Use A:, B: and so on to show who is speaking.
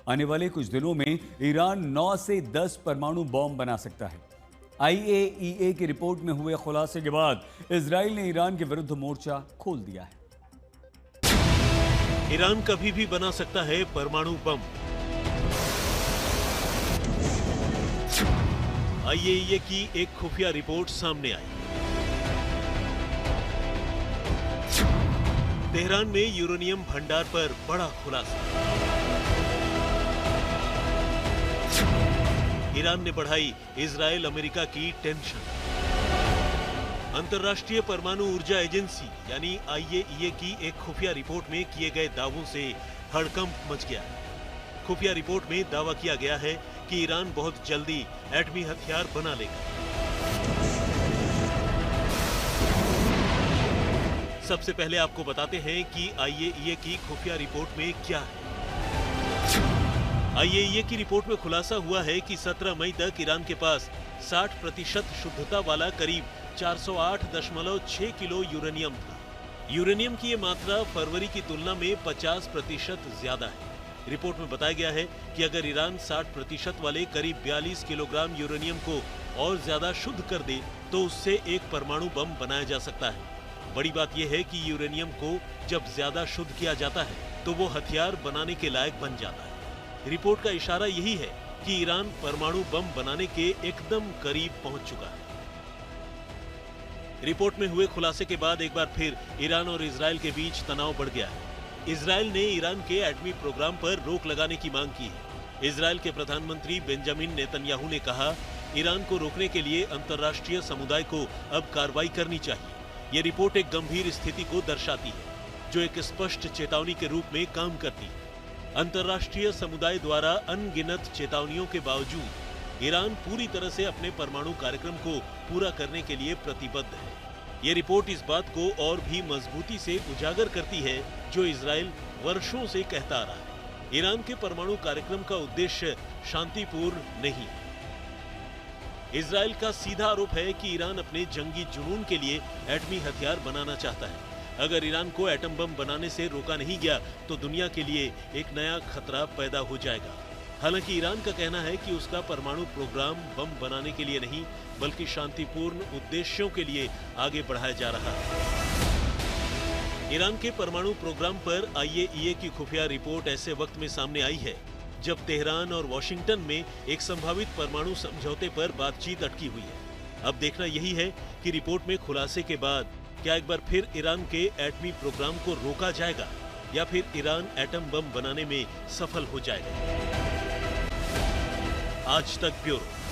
A: आने वाले कुछ दिनों में ईरान 9 से 10 परमाणु बॉम्ब बना सकता है। IAEA की रिपोर्ट में हुए खुलासे के बाद इजराइल ने ईरान के विरुद्ध मोर्चा खोल दिया है।
B: ईरान कभी भी बना सकता है परमाणु बम। IAEA की एक खुफिया रिपोर्ट सामने आई। तेहरान में यूरेनियम भंडार पर बड़ा खुलासा। ईरान ने बढ़ाई इजराइल अमेरिका की टेंशन। अंतर्राष्ट्रीय परमाणु ऊर्जा एजेंसी यानी IAEA की एक खुफिया रिपोर्ट में किए गए दावों से हड़कंप मच गया है। खुफिया रिपोर्ट में दावा किया गया है कि ईरान बहुत जल्दी एटमी हथियार बना लेगा। सबसे पहले आपको बताते हैं कि IAEA की खुफिया रिपोर्ट में क्या है। IAEA की रिपोर्ट में खुलासा हुआ है कि 17 मई तक ईरान के पास 60% शुद्धता वाला करीब 408.6 किलो यूरेनियम था। यूरेनियम की ये मात्रा फरवरी की तुलना में 50% ज्यादा है। रिपोर्ट में बताया गया है कि अगर ईरान 60% वाले करीब 42 किलोग्राम यूरेनियम को और ज्यादा शुद्ध कर दे तो उससे एक परमाणु बम बनाया जा सकता है। बड़ी बात यह है कि यूरेनियम को जब ज्यादा शुद्ध किया जाता है तो वो हथियार बनाने के लायक बन जाता है। रिपोर्ट का इशारा यही है कि ईरान परमाणु बम बनाने के एकदम करीब पहुंच चुका है। रिपोर्ट में हुए खुलासे के बाद एक बार फिर ईरान और इजराइल के बीच तनाव बढ़ गया है। इजराइल ने ईरान के एटमी प्रोग्राम पर रोक लगाने की मांग की है। इजराइल के प्रधानमंत्री बेंजामिन नेतन्याहू ने कहा, ईरान को रोकने के लिए अंतर्राष्ट्रीय समुदाय को अब कार्रवाई करनी चाहिए। ये रिपोर्ट एक गंभीर स्थिति को दर्शाती है, जो एक स्पष्ट चेतावनी के रूप में काम करती है। अंतर्राष्ट्रीय समुदाय द्वारा अनगिनत चेतावनियों के बावजूद ईरान पूरी तरह से अपने परमाणु कार्यक्रम को पूरा करने के लिए प्रतिबद्ध है। ये रिपोर्ट इस बात को और भी मजबूती से उजागर करती है जो इजराइल वर्षों से कहता आ रहा है। ईरान के परमाणु कार्यक्रम का उद्देश्य शांतिपूर्ण नहीं है। इजराइल का सीधा आरोप है कि ईरान अपने जंगी जुनून के लिए एटमी हथियार बनाना चाहता है। अगर ईरान को एटम बम बनाने से रोका नहीं गया तो दुनिया के लिए एक नया खतरा पैदा हो जाएगा। हालांकि ईरान का कहना है कि उसका परमाणु प्रोग्राम बम बनाने के लिए नहीं बल्कि शांतिपूर्ण उद्देश्यों के लिए आगे बढ़ाया जा रहा है। ईरान के परमाणु प्रोग्राम पर IAEA की खुफिया रिपोर्ट ऐसे वक्त में सामने आई है जब तेहरान और वॉशिंगटन में एक संभावित परमाणु समझौते पर बातचीत अटकी हुई है। अब देखना यही है कि रिपोर्ट में खुलासे के बाद क्या एक बार फिर ईरान के एटमी प्रोग्राम को रोका जाएगा या फिर ईरान एटम बम बनाने में सफल हो जाएगा। आज तक ब्यूरो।